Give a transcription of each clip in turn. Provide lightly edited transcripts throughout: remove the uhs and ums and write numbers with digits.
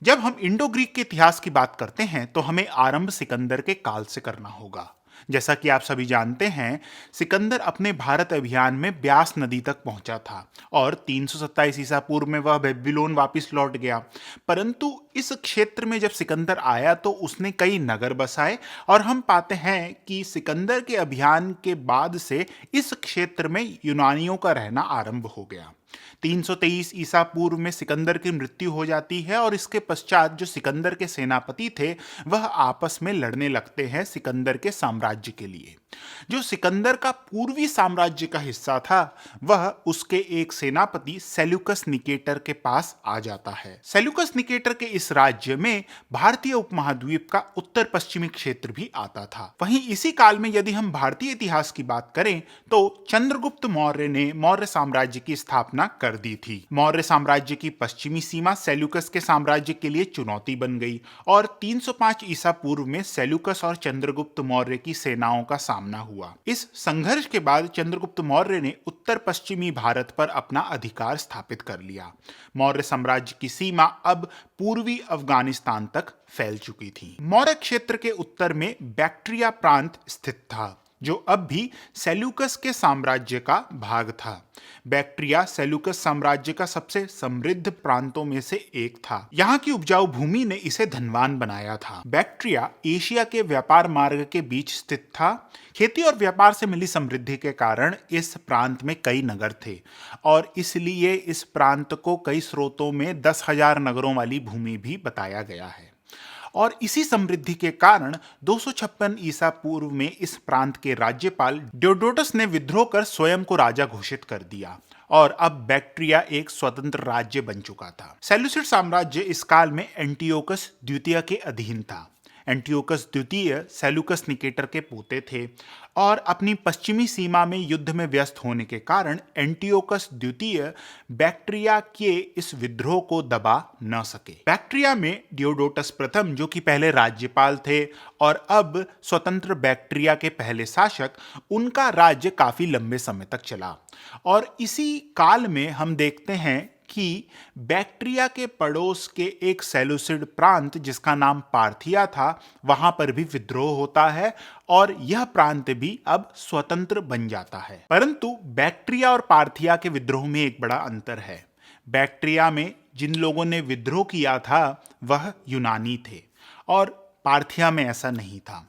जब हम Indo Greek के इतिहास की बात करते हैं तो हमें आरंभ सिकंदर के काल से करना होगा। जैसा कि आप सभी जानते हैं, सिकंदर अपने भारत अभियान में ब्यास नदी तक पहुंचा था और 327 ईसा पूर्व में वह बेबीलोन वापस लौट गया। परंतु इस क्षेत्र में जब सिकंदर आया तो उसने कई नगर बसाए और हम पाते हैं कि सिकंदर के अभियान के बाद से इस क्षेत्र में यूनानियों का रहना आरंभ हो गया। 323 ईसा पूर्व में सिकंदर की मृत्यु हो जाती है और इसके पश्चात जो सिकंदर के सेनापति थे वह आपस में लड़ने लगते हैं सिकंदर के साम्राज्य के लिए। जो सिकंदर का पूर्वी साम्राज्य का हिस्सा था वह उसके एक सेनापति सेल्यूकस निकेटर के पास आ जाता है। सेल्यूकस निकेटर के इस राज्य में भारतीय उपमहाद्वीप का उत्तर पश्चिमी क्षेत्र भी आता था। वहीं इसी काल में यदि हम भारतीय इतिहास की बात करें तो चंद्रगुप्त मौर्य ने मौर्य साम्राज्य की स्थापना कर दी थी। मौर्य साम्राज्य की पश्चिमी सीमा सेल्यूकस के साम्राज्य के लिए चुनौती बन गई और 305 ईसा पूर्व में सेल्यूकस और चंद्रगुप्त मौर्य की सेनाओं का सामना हुआ। इस संघर्ष के बाद चंद्रगुप्त मौर्य ने उत्तर पश्चिमी भारत पर अपना अधिकार स्थापित कर लिया। मौर्य साम्राज्य की सीमा अब पूर्वी अफगानिस्तान तक फैल चुकी थी। मौर्य क्षेत्र के उत्तर में बैक्ट्रिया प्रांत स्थित था जो अब भी सेल्यूकस के साम्राज्य का भाग था। बैक्ट्रिया सेल्यूकस साम्राज्य का सबसे समृद्ध प्रांतों में से एक था। यहाँ की उपजाऊ भूमि ने इसे धनवान बनाया था। बैक्ट्रिया एशिया के व्यापार मार्ग के बीच स्थित था। खेती और व्यापार से मिली समृद्धि के कारण इस प्रांत में कई नगर थे और इसलिए इस प्रांत को कई स्रोतों में 10,000 नगरों वाली भूमि भी बताया गया है। और इसी समृद्धि के कारण 256 ईसा पूर्व में इस प्रांत के राज्यपाल डियोडोटस ने विद्रोह कर स्वयं को राजा घोषित कर दिया और अब बैक्ट्रिया एक स्वतंत्र राज्य बन चुका था। सेल्यूसिड साम्राज्य इस काल में एंटियोकस द्वितीय के अधीन था। एंटियोकस द्वितीय सेल्यूकस निकेटर के पोते थे और अपनी पश्चिमी सीमा में युद्ध में व्यस्त होने के कारण एंटियोकस द्वितीय बैक्ट्रिया के इस विद्रोह को दबा न सके। बैक्ट्रिया में डियोडोटस प्रथम जो कि पहले राज्यपाल थे और अब स्वतंत्र बैक्ट्रिया के पहले शासक, उनका राज्य काफी लंबे समय तक चला और इसी काल में हम देखते हैं कि बैक्ट्रिया के पड़ोस के एक सेल्यूसिड प्रांत जिसका नाम पार्थिया था वहां पर भी विद्रोह होता है और यह प्रांत भी अब स्वतंत्र बन जाता है। परंतु बैक्ट्रिया और पार्थिया के विद्रोह में एक बड़ा अंतर है। बैक्ट्रिया में जिन लोगों ने विद्रोह किया था वह यूनानी थे और पार्थिया में ऐसा नहीं था।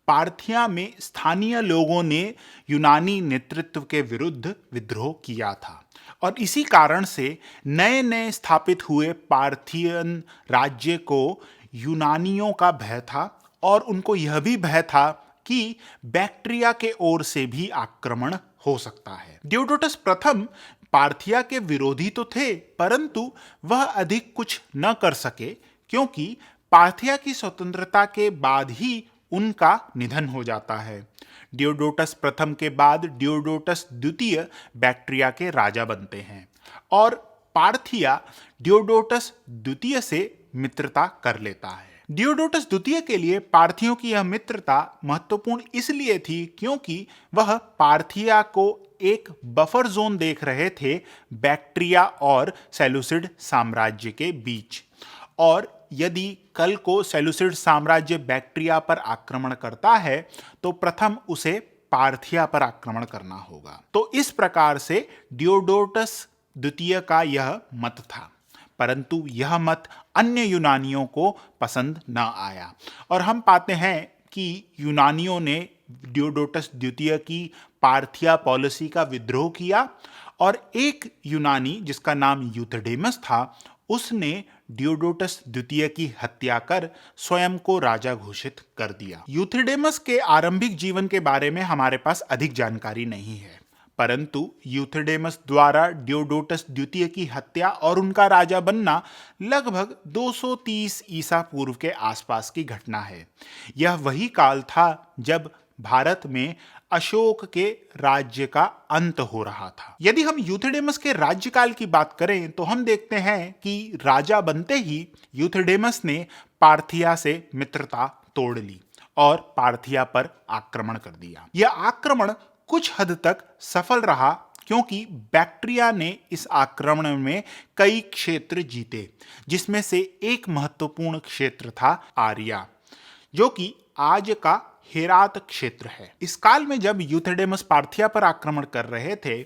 पार्थिया में स्थानीय लोगों ने यूनानी नेतृत्व के विरुद्ध विद्रोह किया था और इसी कारण से नए नए स्थापित हुए पार्थियन राज्य को यूनानियों का भय था और उनको यह भी भय था कि बैक्ट्रिया के ओर से भी आक्रमण हो सकता है। डियोडोटस प्रथम पार्थिया के विरोधी तो थे परंतु वह अधिक कुछ न कर सके क्योंकि पार्थिया की स्वतंत्रता के बाद ही उनका निधन हो जाता है। डियोडोटस प्रथम के बाद डियोडोटस द्वितीय बैक्ट्रिया के राजा बनते हैं और पार्थिया डियोडोटस द्वितीय से मित्रता कर लेता है। डियोडोटस द्वितीय के लिए पार्थियों की यह मित्रता महत्वपूर्ण इसलिए थी क्योंकि वह पार्थिया को एक बफर जोन देख रहे थे बैक्ट्रिया और सेल्यूसिड साम्राज्य के बीच, और यदि कल को सेल्यूसिड साम्राज्य बैक्ट्रिया पर आक्रमण करता है तो प्रथम उसे पार्थिया पर आक्रमण करना होगा। तो इस प्रकार से डियोडोटस द्वितीय का यह मत था, परंतु यह मत अन्य यूनानियों को पसंद न आया और हम पाते हैं कि यूनानियों ने डियोडोटस द्वितीय की पार्थिया पॉलिसी का विद्रोह किया और एक यूनानी जिसका नाम यूथडेमस था उसने डियोडोटस द्वितीय की हत्या कर स्वयं को राजा घोषित कर दिया। यूथडेमस के आरंभिक जीवन के बारे में हमारे पास अधिक जानकारी नहीं है, परंतु यूथडेमस द्वारा डियोडोटस द्वितीय की हत्या और उनका राजा बनना लगभग 230 ईसा पूर्व के आसपास की घटना है। यह वही काल था जब भारत में अशोक के राज्य का अंत हो रहा था। यदि हम यूथडेमस के राज्यकाल की बात करें तो हम देखते हैं कि राजा बनते ही यूथडेमस ने पार्थिया से मित्रता तोड़ ली और पार्थिया पर आक्रमण कर दिया। यह आक्रमण कुछ हद तक सफल रहा क्योंकि बैक्ट्रिया ने इस आक्रमण में कई क्षेत्र जीते, जिसमें से एक महत्वपूर्ण क्षेत्र था आर्या, जो कि आज का हेरात क्षेत्र है। इस काल में जब यूथेडेमस पार्थिया पर आक्रमण कर रहे थे,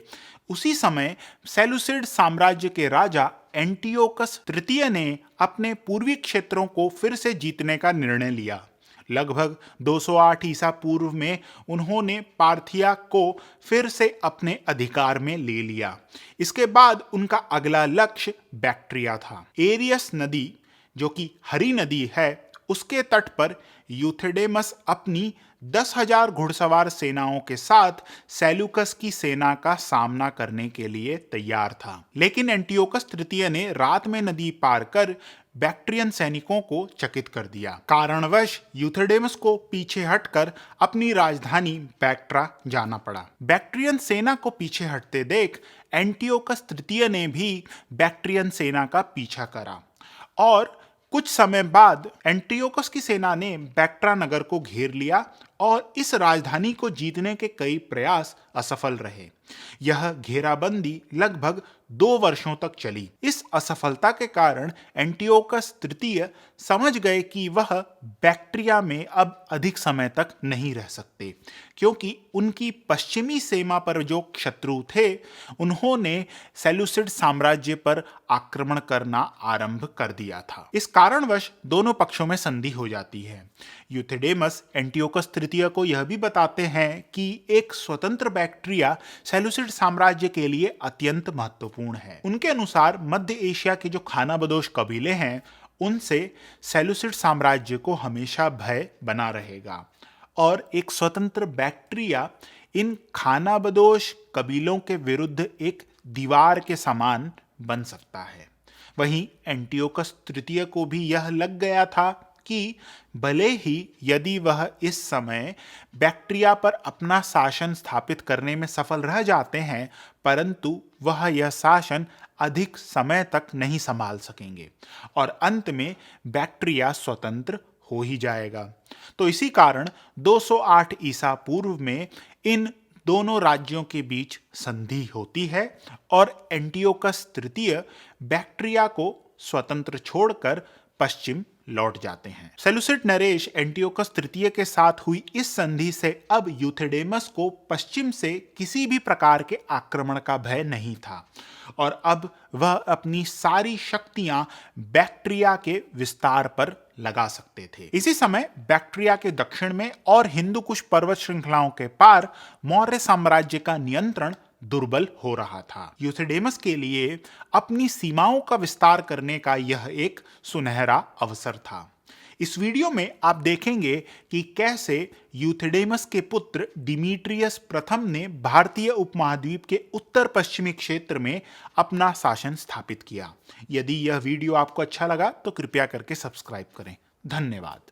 उसी समय सेलुसिड साम्राज्य के राजा एंटियोकस तृतीय ने अपने पूर्वी क्षेत्रों को फिर से जीतने का निर्णय लिया। लगभग 208 ईसा पूर्व में उन्होंने पार्थिया को फिर से अपने अधिकार में ले लिया। इसके बाद उनका अगला लक्ष्य बैक्ट्रिया था। एरियस नदी, जो कि हरी नदी है, उसके तट पर यूथेडेमस अपनी 10,000 घुड़सवार सेनाओं के साथ सेल्यूकस की सेना का सामना करने के लिए तैयार था। लेकिन एंटियोकस तृतीय ने रात में नदी पार कर बैक्ट्रियन सैनिकों को चकित कर दिया। कारणवश यूथेडेमस को पीछे हटकर अपनी राजधानी बैक्ट्रा जाना पड़ा। बैक्ट्रियन सेना को पीछे हटते देख एंटियोकस तृतीय ने भी बैक्ट्रियन सेना का पीछा करा और कुछ समय बाद एंटियोकस की सेना ने बैक्ट्रा नगर को घेर लिया और इस राजधानी को जीतने के कई प्रयास असफल रहे। यह घेराबंदी लगभग 2 वर्षों तक चली। इस असफलता के कारण एंटियोकस तृतीय समझ गए कि वह बैक्ट्रिया में अब अधिक समय तक नहीं रह सकते, क्योंकि उनकी पश्चिमी सीमा पर जो शत्रु थे, उन्होंने सेलुसिड साम्राज्य पर आक्रमण करना आरंभ कर दिया था। इस कारणवश दोनों पक्षों में संधि हो जाती है। यूथेडेमस एंटियोकस तृतीय को यह भी बताते हैं कि एक स्वतंत्र बैक्ट्रिया सेलुसिड साम्राज्य के लिए अत्यंत महत्वपूर्ण है। उनके अनुसार मध्य एशिया के जो खानाबदोश कबीले हैं, उनसे सेलुसिड साम्राज्य को हमेशा भय बना रहेगा और एक स्वतंत्र बैक्ट्रिया इन खानाबदोश कबीलों के विरुद्ध एक दीवार के समान बन सकता है। वहीं एंटियोकस तृतीय को भी यह लग गया था कि भले ही यदि वह इस समय बैक्ट्रिया पर अपना शासन स्थापित करने में सफल रह जाते हैं, परंतु वह यह शासन अधिक समय तक नहीं संभाल सकेंगे और अंत में बैक्ट्रिया स्वतंत्र हो ही जाएगा। तो इसी कारण 208 ईसा पूर्व में इन दोनों राज्यों के बीच संधि होती है और एंटियोकस तृतीय बैक्ट्रिया को स्वतंत्र छोड़कर पश्चिम लौट जाते हैं। सेलुसिड नरेश एंटियोकस तृतीय के साथ हुई इस संधि से अब यूथेडेमस को पश्चिम से किसी भी प्रकार के आक्रमण का भय नहीं था और अब वह अपनी सारी शक्तियां बैक्ट्रिया के विस्तार पर लगा सकते थे। इसी समय बैक्ट्रिया के दक्षिण में और हिंदू कुश पर्वत श्रृंखलाओं के पार मौर्य साम्राज्य का नियंत्रण दुर्बल हो रहा था। यूथेडेमस के लिए अपनी सीमाओं का विस्तार करने का यह एक सुनहरा अवसर था। इस वीडियो में आप देखेंगे कि कैसे यूथेडेमस के पुत्र डिमीट्रियस प्रथम ने भारतीय उपमहाद्वीप के उत्तर पश्चिमी क्षेत्र में अपना शासन स्थापित किया। यदि यह वीडियो आपको अच्छा लगा तो कृपया करके सब्सक्राइब करें। धन्यवाद।